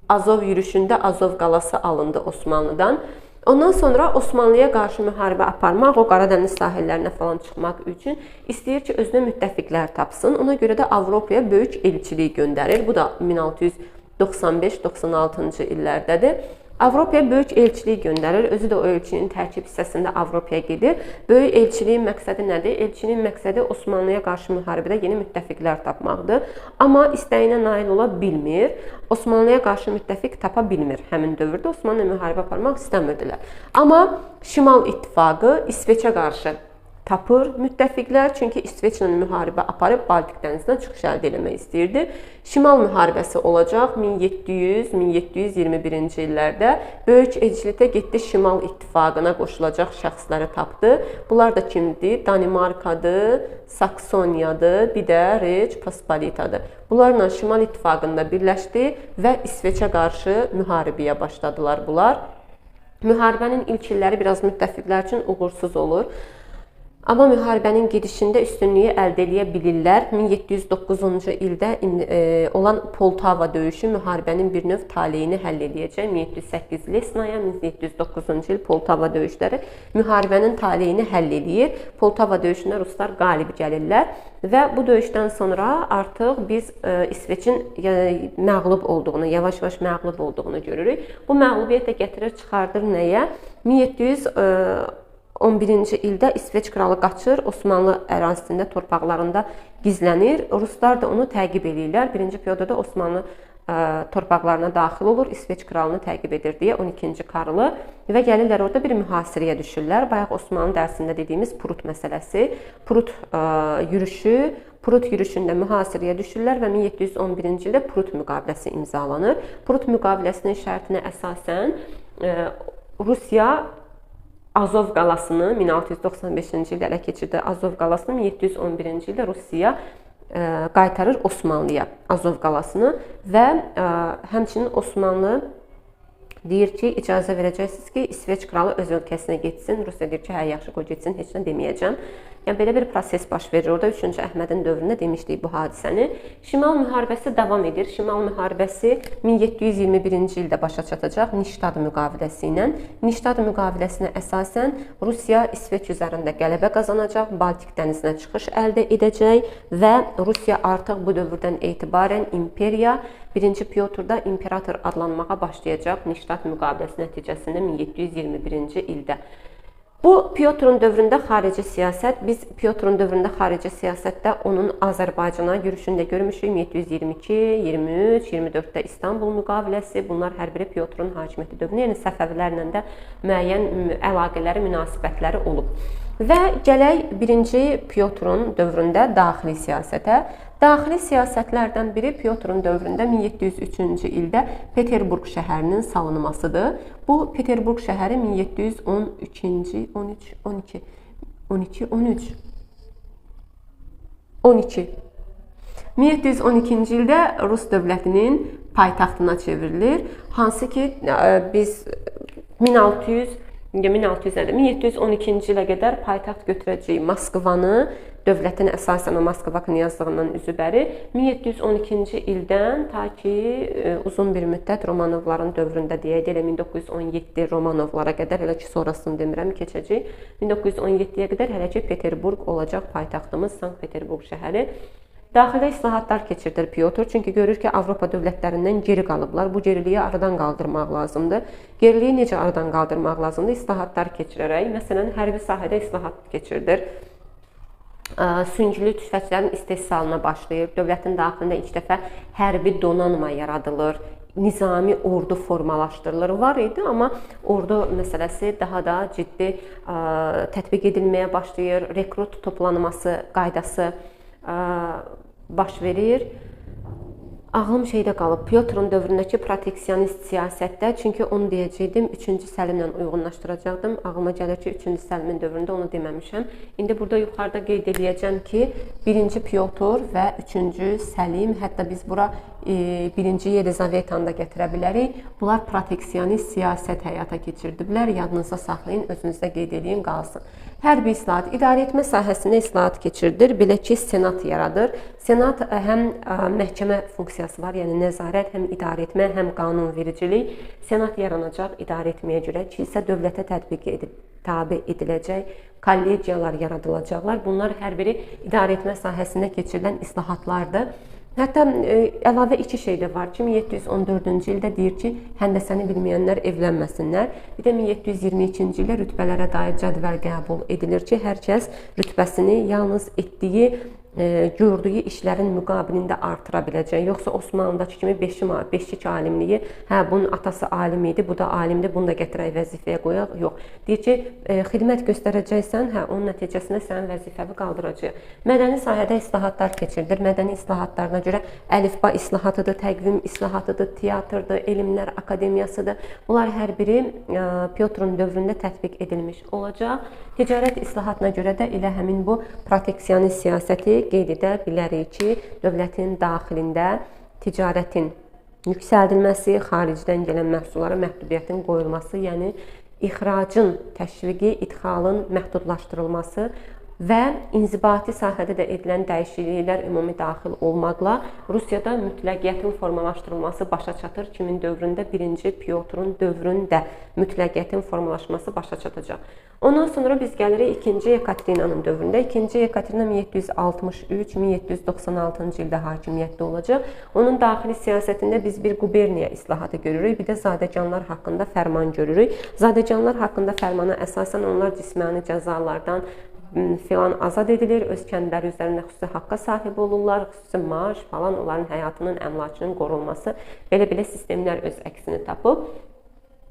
Azov yürüşündə Azov qalası alındı Osmanlıdan. Ondan sonra Osmanlıya qarşı müharibə aparmaq, o Qara dəniz sahillərinə falan çıxmaq üçün istəyir ki, özünə müttəfiqlər tapsın. Ona görə də Avropaya böyük elçilik göndərir. Bu da 1695-96-cı illərdədir. Avropaya böyük elçilik göndərir. Özü də o elçinin tərkib hissəsində Avropaya gedir. Böyük elçiliyin məqsədi nədir? Elçinin məqsədi Osmanlıya qarşı müharibədə yeni müttəfiqlər tapmaqdır. Amma istəyinə nail ola bilmir. Osmanlıya qarşı müttəfiq tapa bilmir. Həmin dövrdə Osmanlı müharibə aparmaq istəmirdilər. Amma Şimal İttifaqı İsveçə qarşı tapır müttəfiqlər, çünki İsveçlə müharibə aparıb Baltik dənizindən çıxış əldə etmək istəyirdi. Şimal müharibəsi olacaq 1700-1721-ci illərdə. Böyük elçilikdə getdi, Şimal İttifaqına qoşulacaq şəxsləri tapdı. Bunlar da kimdir? Danimarkadır, Saksoniyadır, bir də Reç Pospolitadır. Bunlarla Şimal İttifaqında birləşdi və İsveçə qarşı müharibəyə başladılar bunlar. Müharibənin ilk illəri biraz müttəfiqlər üçün uğursuz olur. Amma müharibənin gedişində üstünlüyü əldə edə bilirlər. 1709-cu ildə olan Poltava döyüşü müharibənin bir növ taleyini həll edəcək. 1708 Lesnaya, 1709-cu il Poltava döyüşləri müharibənin taleyini həll edir. Poltava döyüşündə ruslar qalib gəlirlər və bu döyüşdən sonra artıq biz İsveçin məğlub olduğunu, yavaş-yavaş məğlub olduğunu görürük. Bu məğlubiyyət də gətirir, çıxardır nəyə? 1711-ci ildə İsveç kralı qaçır, Osmanlı ərazisində, torpaqlarında gizlənir. Ruslar da onu təqib edirlər. 1-ci Pyotr da Osmanlı torpaqlarına daxil olur, İsveç kralını təqib edir deyə 12-ci Karlı və gəlirlər orada bir mühasirəyə düşürlər. Bayaq Osmanlı dərsində dediyimiz Prut məsələsi, Prut yürüşündə mühasirəyə düşürlər və 1711-ci ildə Prut müqaviləsi imzalanır. Prut müqaviləsinin şərtinə əsasən Rusiya Azov qalasını 1695-ci ildə ələ keçirdi. Azov qalasını 1711-ci ildə Rusiya qaytarır Osmanlıya Azov qalasını və həmçinin Osmanlı deyir ki, icazə verəcəksiniz ki, İsveç kralı öz ölkəsinə getsin. Rusiya deyir ki, hə, yaxşı, qoy getsin, heç nə deməyəcəm. Yəni belə bir proses baş verir. Orada 3-cü Əhmədin dövründə demişdik bu hadisəni. Şimal müharibəsi davam edir. Şimal müharibəsi 1721-ci ildə başa çatacaq Niştad müqaviləsi ilə. Niştad müqaviləsinə əsasən Rusiya İsveç üzərində qələbə qazanacaq, Baltik dənizinə çıxış əldə edəcək və Rusiya artıq bu dövrdən etibarən imperiya, 1-ci Pyotrda imperator adlanmağa başlayacaq Niştad müqaviləsi nəticəsində 1721-ci ildə. Bu Pyotrun dövründə xarici siyasət, biz Pyotrun dövründə xarici siyasətdə onun Azərbaycana yürüşündə görmüşük. 1722, 23, 24-də İstanbul müqaviləsi, bunlar hər biri Pyotrun hakimiyyəti dövründə, yəni Səfəvilərlə də müəyyən əlaqələri, münasibətləri olub. Və gələk 1-ci Pyotrun dövründə daxili siyasətə. Daxili siyasətlərdən biri Pyotrun dövründə 1703-cü ildə Peterburq şəhərinin salınmasıdır. Bu Peterburq şəhəri 1712-ci ildə Rus dövlətinin paytaxtına çevrilir. Hansı ki biz 1712-ci ilə qədər paytaxt götürəcəyik Moskvanı, dövlətin əsasən o Moskva knyazlığından üzübəri 1712-ci ildən ta ki uzun bir müddət Romanovların dövründə deyək, elə 1917 Romanovlara qədər, elə ki sonrasını demirəm, keçəcək. 1917-yə qədər hələ ki Peterburq olacaq paytaxtımız, Sankt-Peterburq şəhəri. Daxildə islahatlar keçirdir Pyotr, çünki görür ki, Avropa dövlətlərindən geri qalıblar. Bu geriliyi aradan qaldırmaq lazımdır. Geriliyi necə aradan qaldırmaq lazımdır? İslahatlar keçirərək, məsələn, hərbi sahədə islahat keçirdir. Süngülü tüfənglərin istehsalına başlayır. Dövlətin daxilində ilk dəfə hərbi donanma yaradılır. Nizami ordu formalaşdırılır. Var idi, amma ordu məsələsi daha da ciddi tətbiq edilməyə başlayır. Rekrut toplanması qaydası baş verir. Ağlım şeydə qalıb, Pyotrun dövründəki proteksionist siyasətdə, çünki onu deyəcəkdim, 3-cü Səlimlə uyğunlaşdıracaqdım. Ağlıma gəlir ki, 3-cü Səlimin dövründə onu deməmişəm. İndi burada yuxarıda qeyd edəcəm ki, 1-ci Pyotr və 3-cü Səlim, hətta biz bura 1-ci Yelizavetanı da gətirə bilərik. Bunlar proteksionist siyasət həyata keçirdiblər. Yadınızda saxlayın, özünüzdə qeyd edin, qalsın. Hərbi islahat, idarəetmə sahəsində islahat keçirilir. Belə ki, Senat yaradır. Senat həm məhkəmə funksiyası var, yəni nəzarət, həm idarəetmə, həm qanunvericilik. Senat yaranacaq idarəetməyə görə, kilsə dövlətə tabe ediləcək, kollegiyalar yaradılacaqlar. Bunlar hər biri idarəetmə sahəsində keçirilən islahatlardır. Hətta əlavə iki şey də var ki, 1714-cü ildə deyir ki, həndəsəni bilməyənlər evlənməsinlər. Bir də 1722-ci ildə rütbələrə dair cədvəl qəbul edilir ki, hər kəs rütbəsini yalnız etdiyi gördüyü işlərin müqabilində artıra biləcək. Yoxsa Osmanlıdakı kimi beşik alimliyi, hə bunun atası alim idi, bu da alimdir, bunu da gətirək vəzifəyə qoyaq. Yox. Deyir ki, xidmət göstərəcəksən, hə onun nəticəsində sənin vəzifəvi qaldıracaq. Mədəni sahədə islahatlar keçirilir. Mədəni islahatlarına görə əlifba islahatıdır, təqvim islahatıdır, teatrdır, elmlər akademiyasıdır. Bunlar hər biri Pyotrun dövründə tətbiq edilmiş olacaq. Ticarət islahatına görə də elə həmin bu proteksionist siyasəti qeyd edə bilərik ki, dövlətin daxilində ticarətin yüksəldilməsi, xaricdən gələn məhsullara məhdudiyyətin qoyulması, yəni ixracın təşviqi, idxalın məhdudlaşdırılması və inzibati sahədə də edilən dəyişikliklər ümumi daxil olmaqla Rusiyada mütləqiyyətin formalaşdırılması başa çatır. Kimin dövründə? 1-ci Pyotrun dövründə mütləqiyyətin formalaşması başa çatacaq. Ondan sonra biz gəlirik 2-ci Yekaterinanın dövründə. 2-ci Yekaterina 1763-1796-cı ildə hakimiyyətdə olacaq. Onun daxili siyasətində biz bir quberniya islahatı görürük, bir də zadəganlar haqqında fərman görürük. Zadəganlar haqqında fərmana əsasən onlar cismani cəzalardan filan azad edilir, öz kəndləri üzərində xüsusi haqqa sahib olurlar, xüsusi maaş falan, onların həyatının, əmlakının qorunması, belə-belə sistemlər öz əksini tapıb.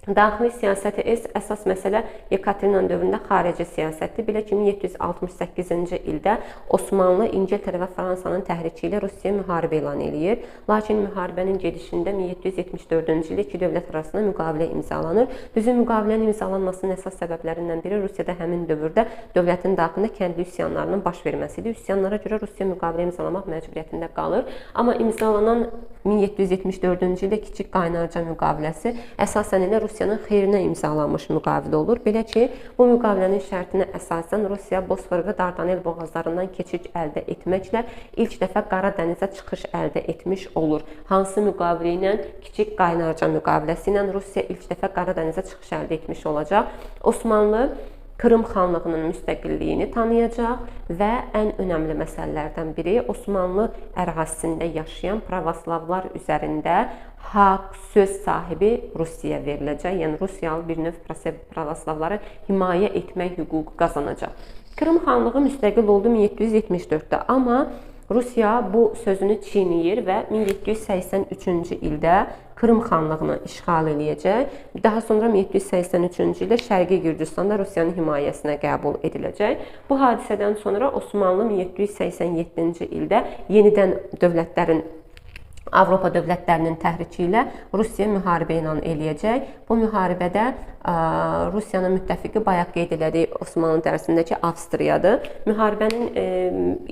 Daxili siyasəti əsas məsələ Yekaterinanın dövründə xarici siyasətdir. Belə ki, 1768-ci ildə Osmanlı, İngiltərə və Fransanın təhriki ilə Rusiyaya müharibə elan eləyir. Lakin müharibənin gedişində 1774-cü ildə iki dövlət arasında müqavilə imzalanır. Düzü müqavilənin imzalanmasının əsas səbəblərindən biri Rusiyada həmin dövrdə dövlətin daxilində kəndli üsyanlarının baş verməsidir. Üsyanlara görə Rusiya müqavilə imzalamaq məcburiyyətində qalır. Amma imzalanan 1774-cü ildə Kiçik Qaynarca müqaviləsi əsasən elə Rusiyanın xeyrinə imzalanmış müqavilə olur. Belə ki, bu müqavilənin şərtinə əsasən Rusiya Bosfor və Dardanel boğazlarından keçid əldə etməklə ilk dəfə Qara dənizə çıxış əldə etmiş olur. Hansı müqavilə ilə? Kiçik Qaynarca müqaviləsi ilə Rusiya ilk dəfə Qara dənizə çıxış əldə etmiş olacaq. Osmanlı Krım xanlığının müstəqilliyini tanıyacaq və ən önəmli məsələlərdən biri Osmanlı ərazisində yaşayan pravoslavlar üzərində haqq, söz sahibi Rusiyaya veriləcək. Yəni Rusiyalı bir növ pravoslavları himayə etmək hüququ qazanacaq. Krım xanlığı müstəqil oldu 1774-də, amma Rusiya bu sözünü çiğnəyir və 1783-cü ildə Krım xanlığını işğal eləyəcək. Daha sonra 1783-cü ildə Şərqi Gürcüstanda Rusiyanın himayəsinə qəbul ediləcək. Bu hadisədən sonra Osmanlı 1787-ci ildə yenidən Avropa dövlətlərinin təhriki ilə Rusiya müharibə elan eləyəcək. Bu müharibədə Rusiyanın müttəfiqi bayaq qeyd elədik Osmanlı dərsindəki Avstriyadır. Müharibənin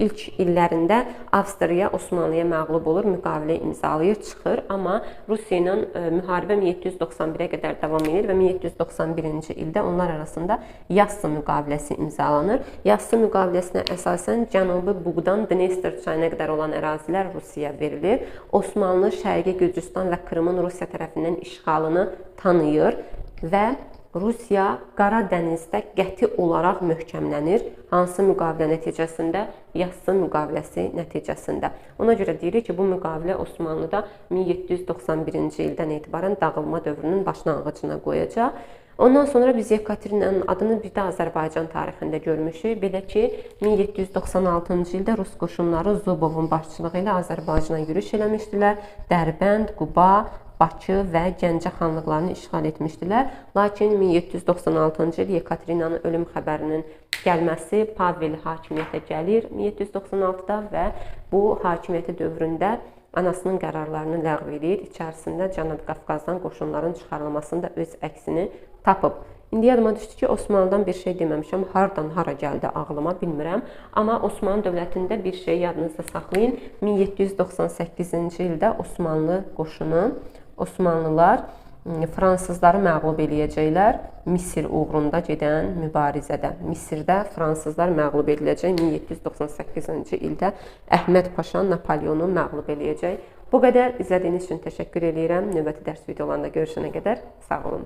ilk illərində Avstriya Osmanlıya məğlub olur, müqavilə imzalayır, çıxır. Amma Rusiya ilə müharibə 1791-ə qədər davam edir və 1791-ci ildə onlar arasında Yassı müqaviləsi imzalanır. Yassı müqaviləsinə əsasən Cənubi Buqdan Dnestr çayına qədər olan ərazilər Rusiyaya verilir. Osmanlı Şərqi Gürcüstan və Krımın Rusiya tərəfindən işğalını tanıyır və Rusiya Qara dənizdə qəti olaraq möhkəmlənir. Hansı müqavilə nəticəsində? Yassı müqaviləsi nəticəsində. Ona görə deyirik ki, bu müqavilə Osmanlıda 1791-ci ildən etibarən dağılma dövrünün başlanğıcına qoyacaq. Ondan sonra biz Yekaterinanın adını bir də Azərbaycan tarixində görmüşük. Belə ki, 1796-cı ildə Rus qoşunları Zubovun başçılığı ilə Azərbaycana yürüş eləmişdilər. Dərbənd, Quba, Bakı və Gəncə xanlıqlarını işğal etmişdilər. Lakin 1796-cı il Yekaterinanın ölüm xəbərinin gəlməsi, Pavel hakimiyyətə gəlir 1796-da və bu hakimiyyəti dövründə anasının qərarlarını ləğv edir. İçərisində Cənubi Qafqazdan qoşunların çıxarılmasında öz əksini tapıb. İndi yadıma düşdü ki, Osmanlıdan bir şey deməmişəm. Hardan hara gəldi ağlıma bilmirəm. Amma Osmanlı dövlətində bir şey yadınızda saxlayın. 1798-ci ildə Osmanlı qoşunu, Osmanlılar fransızları məğlub eləyəcəklər Misir uğrunda gedən mübarizədə. Misirdə fransızlar məğlub ediləcək. 1798-ci ildə Əhməd Paşa Napoleonu məğlub eləyəcək. Bu qədər izlədiyiniz üçün təşəkkür edirəm. Növbəti dərs videolarında görüşənə qədər sağ olun.